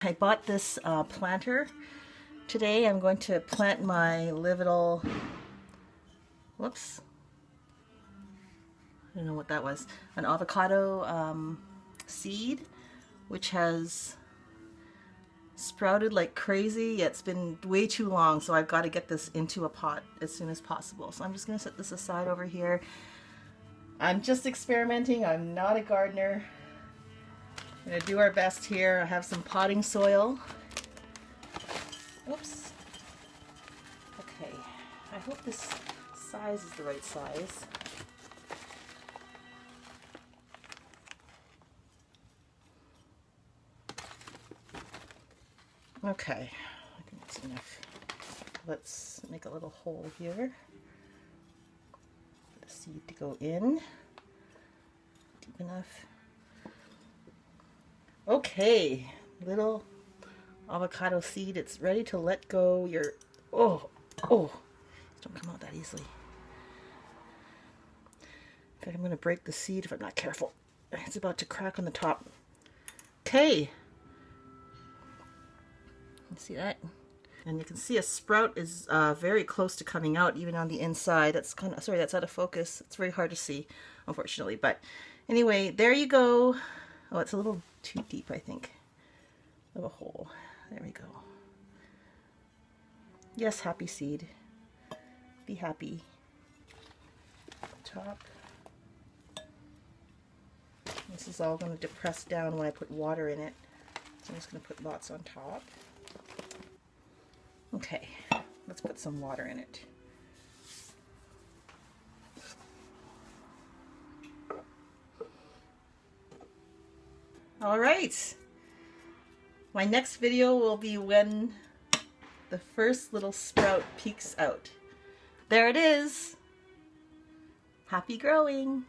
I bought this planter today. I'm going to plant my little, whoops, I don't know what that was, an avocado seed, which has sprouted like crazy. Yeah, it's been way too long, so I've got to get this into a pot as soon as possible. So I'm just going to set this aside over here. I'm just experimenting. I'm not a gardener. I'm going to do our best here. I have some potting soil. Oops. Okay. I hope this size is the right size. Okay. I think that's enough. Let's make a little hole here. For the seed to go in. Deep enough. Okay, little avocado seed, it's ready to let go. Oh, don't come out that easily. In fact, I'm going to break the seed if I'm not careful. It's about to crack on the top. Okay. You see that? And you can see a sprout is very close to coming out, even on the inside. That's kind of, sorry, that's out of focus. It's very hard to see, unfortunately. But anyway, there you go. Oh, it's a little too deep, I think, of a hole. There we go. Yes, happy seed. Be happy. Top. This is all going to depress down when I put water in it. So I'm just going to put lots on top. Okay, let's put some water in it. All right, my next video will be when the first little sprout peeks out. There it is. Happy growing.